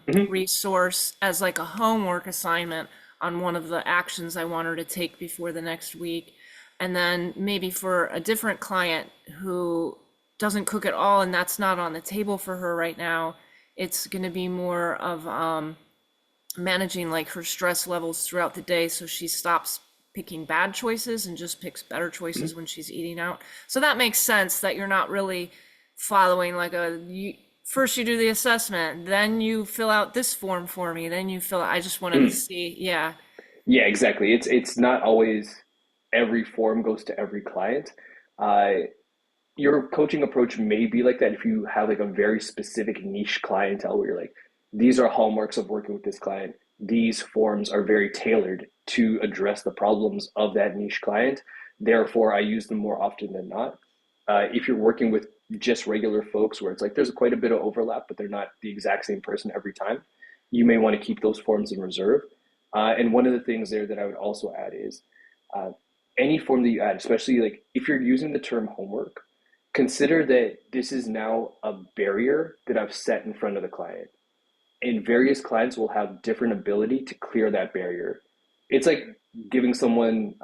Mm-hmm. resource as like a homework assignment on one of the actions I want her to take before the next week. And then maybe for a different client who doesn't cook at all and that's not on the table for her right now, it's going to be more of managing like her stress levels throughout the day so she stops picking bad choices and just picks better choices when she's eating out. So that makes sense that you're not really following like first you do the assessment, then you fill out this form for me, then you fill I just wanted to see, yeah. Yeah, exactly. It's not always every form goes to every client. Uh, your coaching approach may be like that if you have like a very specific niche clientele where you're like, these are hallmarks of working with this client. These forms are very tailored to address the problems of that niche client. Therefore, I use them more often than not. If you're working with just regular folks where it's like there's quite a bit of overlap, but they're not the exact same person every time, you may want to keep those forms in reserve. And one of the things there that I would also add is uh, any form that you add, especially like if you're using the term homework, consider that this is now a barrier that I've set in front of the client. And various clients will have different ability to clear that barrier. It's like giving someone,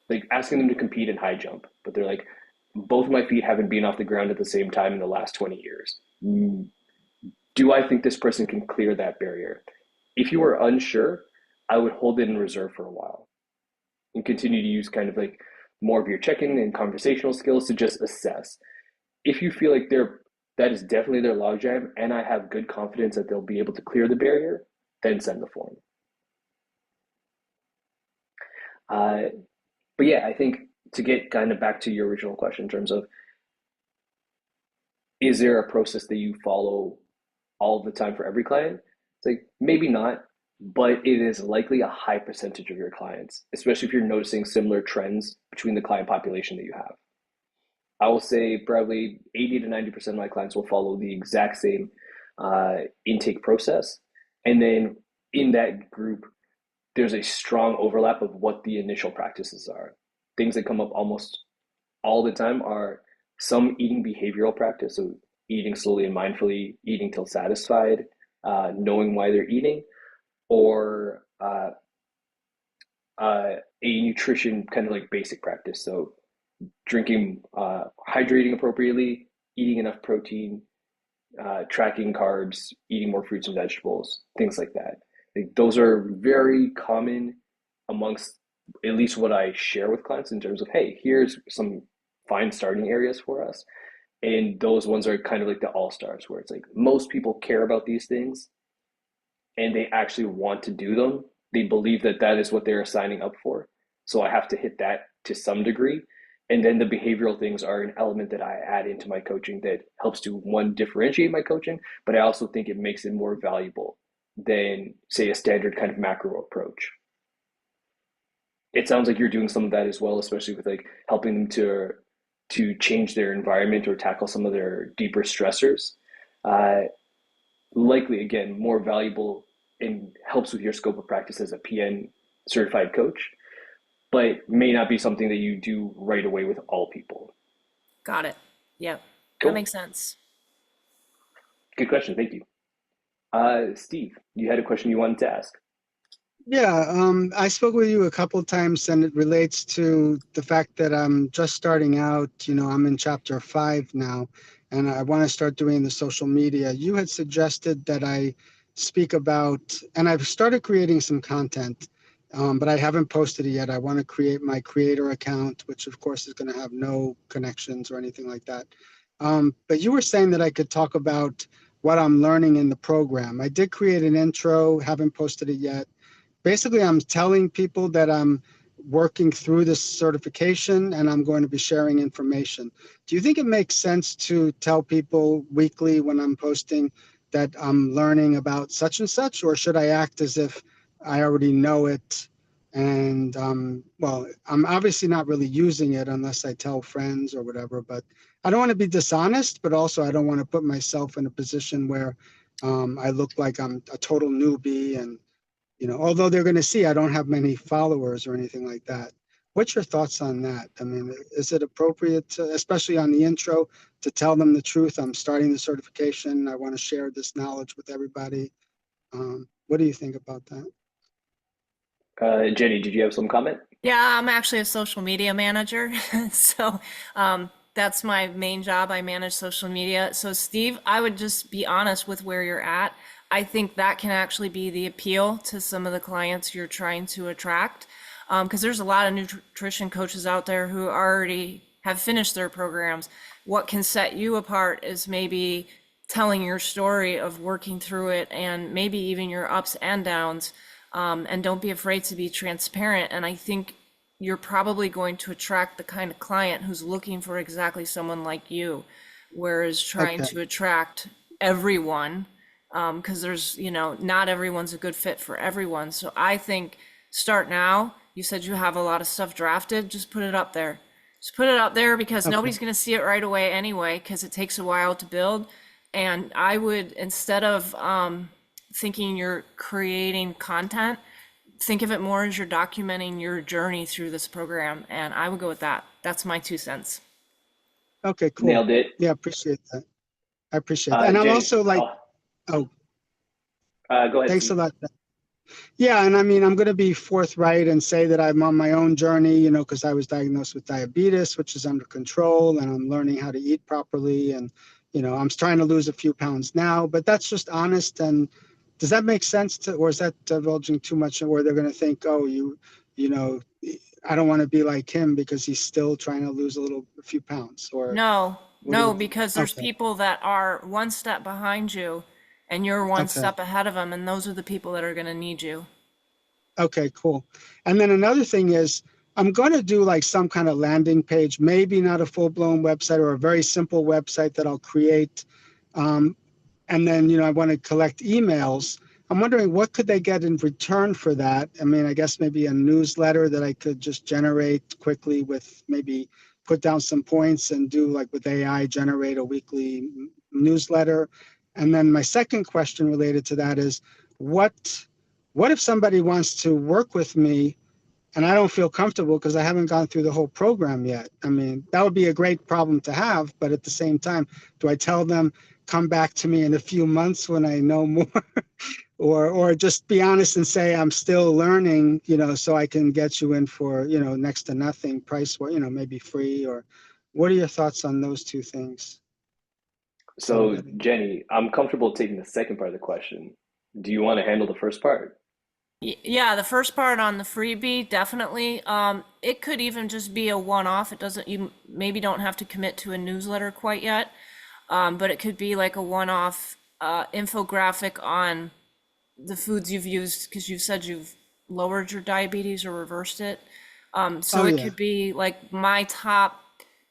like asking them to compete in high jump, but they're like, both of my feet haven't been off the ground at the same time in the last 20 years. Do I think this person can clear that barrier? If you are unsure, I would hold it in reserve for a while and continue to use kind of like more of your checking and conversational skills to just assess. If you feel like that is definitely their logjam and I have good confidence that they'll be able to clear the barrier, then send the form. Uh, but yeah, I think to get kind of back to your original question in terms of is there a process that you follow all the time for every client? It's like maybe not, but it is likely a high percentage of your clients, especially if you're noticing similar trends between the client population that you have. I will say probably 80 to 90% of my clients will follow the exact same intake process. And then in that group, there's a strong overlap of what the initial practices are. Things that come up almost all the time are some eating behavioral practice, so eating slowly and mindfully, eating till satisfied, knowing why they're eating, or a nutrition kind of like basic practice. So drinking, hydrating appropriately, eating enough protein, tracking carbs, eating more fruits and vegetables, things like that. Like, those are very common amongst at least what I share with clients in terms of, hey, here's some fine starting areas for us. And those ones are kind of like the all stars where it's like most people care about these things and they actually want to do them. They believe that that is what they're signing up for. So I have to hit that to some degree. And then the behavioral things are an element that I add into my coaching that helps to one, differentiate my coaching, but I also think it makes it more valuable than, say, a standard kind of macro approach. It sounds like you're doing some of that as well, especially with like helping them to change their environment or tackle some of their deeper stressors. Uh, Likely, again, more valuable and helps with your scope of practice as a PN certified coach, but may not be something that you do right away with all people. Got it. Yep. That Cool. makes sense. Good question. Thank you. Steve, you had a question you wanted to ask. Yeah, I spoke with you a couple times, and it relates to the fact that I'm just starting out. I'm in chapter 5 now, and I want to start doing the social media. You had suggested that I speak about, and I've started creating some content, but I haven't posted it yet. I want to create my creator account, which of course is going to have no connections or anything like that. But you were saying that I could talk about what I'm learning in the program. I did create an intro, haven't posted it yet. Basically, I'm telling people that I'm working through this certification and I'm going to be sharing information. Do you think it makes sense to tell people weekly when I'm posting that I'm learning about such and such, or should I act as if I already know it? And well, I'm obviously not really using it unless I tell friends or whatever, but I don't want to be dishonest, but also I don't want to put myself in a position where I look like I'm a total newbie and although they're going to see I don't have many followers or anything like that. What's your thoughts on that? I mean, is it appropriate, especially on the intro, to tell them the truth? I'm starting the certification. I want to share this knowledge with everybody. What do you think about that? Jenny, did you have some comment? Yeah, I'm actually a social media manager. So that's my main job. I manage social media. So, Steve, I would just be honest with where you're at. I think that can actually be the appeal to some of the clients you're trying to attract. Because there's a lot of nutrition coaches out there who already have finished their programs. What can set you apart is maybe telling your story of working through it and maybe even your ups and downs. And don't be afraid to be transparent. And I think you're probably going to attract the kind of client who's looking for exactly someone like you, whereas trying Okay. to attract everyone, because there's, not everyone's a good fit for everyone. So I think start now. You said you have a lot of stuff drafted, just put it up there. Just put it up there because Okay. nobody's going to see it right away anyway, because it takes a while to build. And I would, instead of thinking you're creating content, think of it more as you're documenting your journey through this program. And I would go with that. That's my 2 cents. Okay, cool. Nailed it. Yeah, appreciate that. I appreciate that. And I'm Jenny, also like, oh, go ahead, thanks a Z. lot. Yeah, and I mean, I'm going to be forthright and say that I'm on my own journey, because I was diagnosed with diabetes, which is under control, and I'm learning how to eat properly. And, I'm trying to lose a few pounds now, but that's just honest. And does that make sense or is that divulging too much, or they're going to think, oh, you know, I don't want to be like him because he's still trying to lose a few pounds, or No, what do no, you, because there's okay, people that are one step behind you and you're one okay. step ahead of them. And those are the people that are going to need you. Okay, cool. And then another thing is I'm going to do like some kind of landing page, maybe not a full-blown website or a very simple website that I'll create. Um, and then, I want to collect emails. I'm wondering what could they get in return for that? I mean, I guess maybe a newsletter that I could just generate quickly with maybe put down some points and do like with AI, generate a weekly newsletter. And then my second question related to that is what what if somebody wants to work with me and I don't feel comfortable because I haven't gone through the whole program yet? I mean, that would be a great problem to have, but at the same time, do I tell them come back to me in a few months when I know more, or just be honest and say I'm still learning, so I can get you in for, next to nothing price, maybe free, or what are your thoughts on those two things? So, Somebody. Jenny, I'm comfortable taking the second part of the question. Do you want to handle the first part? Yeah, the first part on the freebie, definitely. It could even just be a one-off. It doesn't, you maybe don't have to commit to a newsletter quite yet. But it could be like a one-off infographic on the foods you've used, because you've said you've lowered your diabetes or reversed it. So Oh it yeah. could be like my top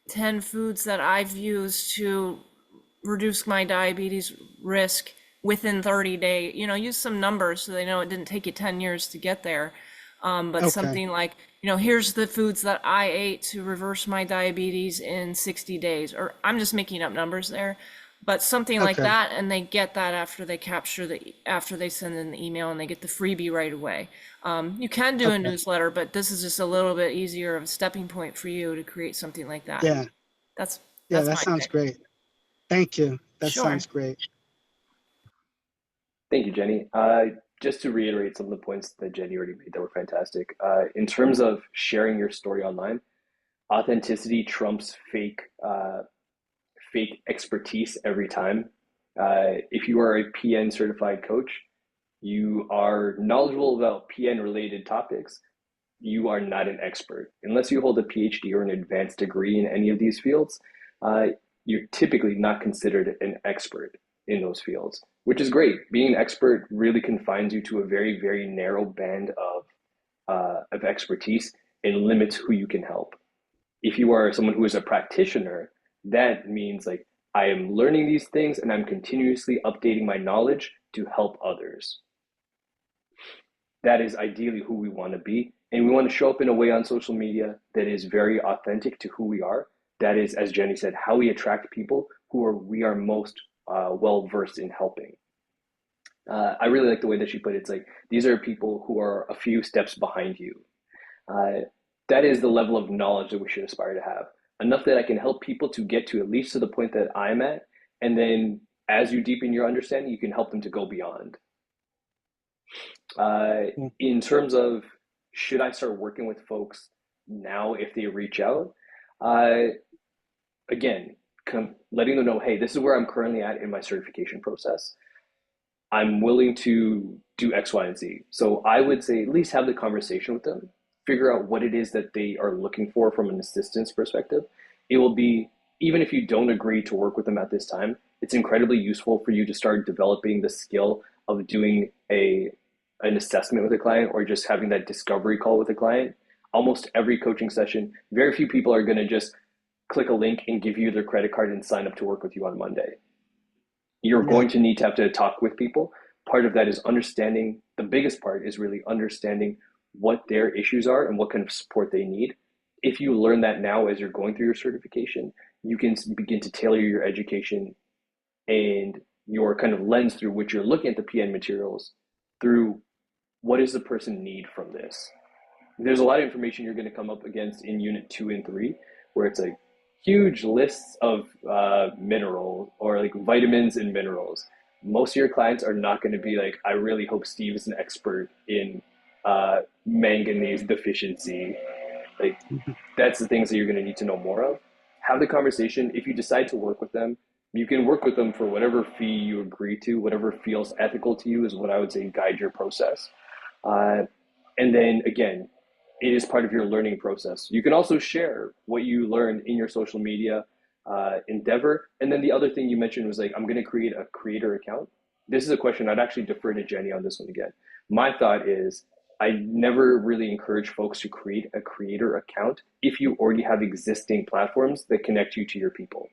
10 foods that I've used to reduce my diabetes risk within 30 days. Use some numbers so they know it didn't take you 10 years to get there. But Okay. something like, here's the foods that I ate to reverse my diabetes in 60 days, or I'm just making up numbers there, but something like Okay. that. And they get that after they send in the email, and they get the freebie right away. You can do a Okay. newsletter, but this is just a little bit easier of a stepping point for you to create something like that. Yeah. That's, Yeah, that's that my sounds pick. great. Thank you. That Sure. sounds great. Thank you, Jenny. Just to reiterate some of the points that Jenny already made that were fantastic. In terms of sharing your story online, authenticity trumps fake expertise every time. If you are a PN certified coach, you are knowledgeable about PN related topics. You are not an expert. Unless you hold a PhD or an advanced degree in any of these fields, uh, you're typically not considered an expert in those fields, which is great. Being an expert really confines you to a very, very narrow band of expertise and limits who you can help. If you are someone who is a practitioner, that means like I am learning these things and I'm continuously updating my knowledge to help others. That is ideally who we want to be. And we want to show up in a way on social media that is very authentic to who we are. That is, as Jenny said, how we attract people we are most well versed in helping. I really like the way that she put it. It's like these are people who are a few steps behind you. Uh, that is the level of knowledge that we should aspire to have. Enough that I can help people to get to at least to the point that I'm at. And then as you deepen your understanding, you can help them to go beyond. Uh, Cool. in terms of should I start working with folks now if they reach out? Uh, Again, letting them know, hey, this is where I'm currently at in my certification process. I'm willing to do X, Y, and Z. So I would say at least have the conversation with them. figure out what it is that they are looking for from an assistance perspective. It will be, even if you don't agree to work with them at this time, it's incredibly useful for you to start developing the skill of doing an assessment with a client or just having that discovery call with a client. Almost every coaching session, very few people are going to just click a link and give you their credit card and sign up to work with you on Monday. You're Yeah. going to need to have to talk with people. Part of that is understanding, the biggest part is really understanding what their issues are and what kind of support they need. If you learn that now as you're going through your certification, you can begin to tailor your education and your kind of lens through which you're looking at the PN materials through what does the person need from this. There's a lot of information you're going to come up against in unit 2 and 3 where it's like huge lists of minerals or like vitamins and minerals. Most of your clients are not going to be like, I really hope Steve is an expert in manganese deficiency. Like, that's the things that you're going to need to know more of. Have the conversation. If you decide to work with them, you can work with them for whatever fee you agree to, whatever feels ethical to you is what I would say guide your process. And then again, it is part of your learning process. You can also share what you learned in your social media endeavor. And then the other thing you mentioned was like, I'm going to create a creator account. This is a question I'd actually defer to Jenny on this one again. My thought is I never really encourage folks to create a creator account if you already have existing platforms that connect you to your people.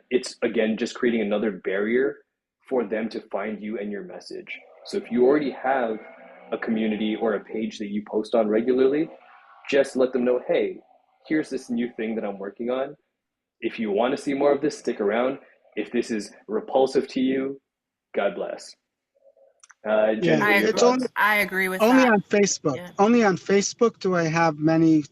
It's again just creating another barrier for them to find you and your message. So if you already have a community or a page that you post on regularly, just let them know, hey, here's this new thing that I'm working on. If you want to see more of this, stick around. If this is repulsive to you, God bless. Jen, Yeah, what are your it's only thoughts? I agree with only that. on Facebook. Yeah. Only on Facebook do I have many.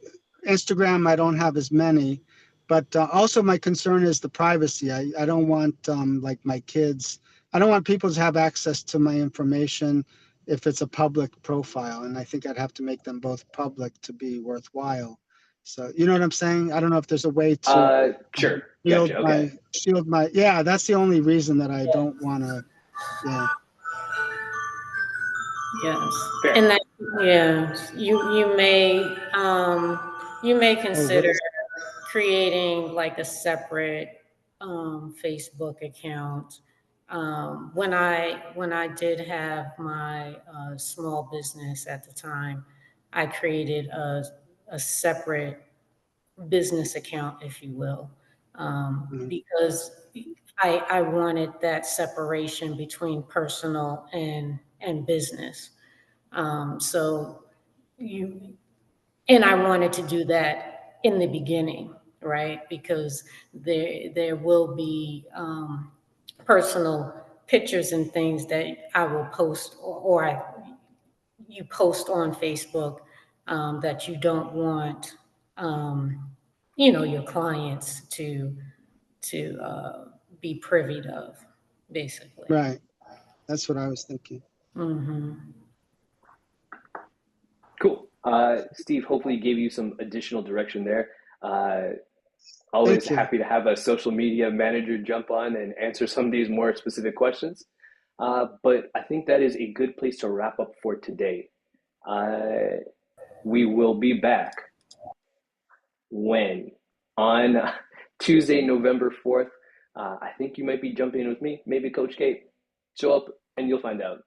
Instagram, I don't have as many. But also my concern is the privacy. I don't want like my kids, I don't want people to have access to my information if it's a public profile. And I think I'd have to make them both public to be worthwhile. So you know what I'm saying? I don't know if there's a way to Sure. Gotcha. Okay. shield my, yeah, that's the only reason that I don't want to, yeah. Yes, Fair. and that, yeah, you may Oh, what consider is, creating like a separate Facebook account. When I did have my small business at the time, I created a separate business account, if you will, mhm, because I wanted that separation between personal and business. So you, and I wanted to do that in the beginning, right? Because there will be personal pictures and things that I will post you post on Facebook that you don't want, your clients to be privy of, basically. right. That's what I was thinking. Hmm. Cool. Steve, hopefully gave you some additional direction there. Uh, Always Thank you. happy to have a social media manager jump on and answer some of these more specific questions. But I think that is a good place to wrap up for today. Uh, we will be back when? On Tuesday, November 4th. I think you might be jumping in with me, maybe Coach Kate. Show up and you'll find out.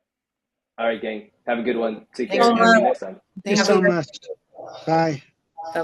All right, gang. Have a good one. Take Thanks, care and Steve. see you next time. Thank you Thank Have a so you. great much. Bye.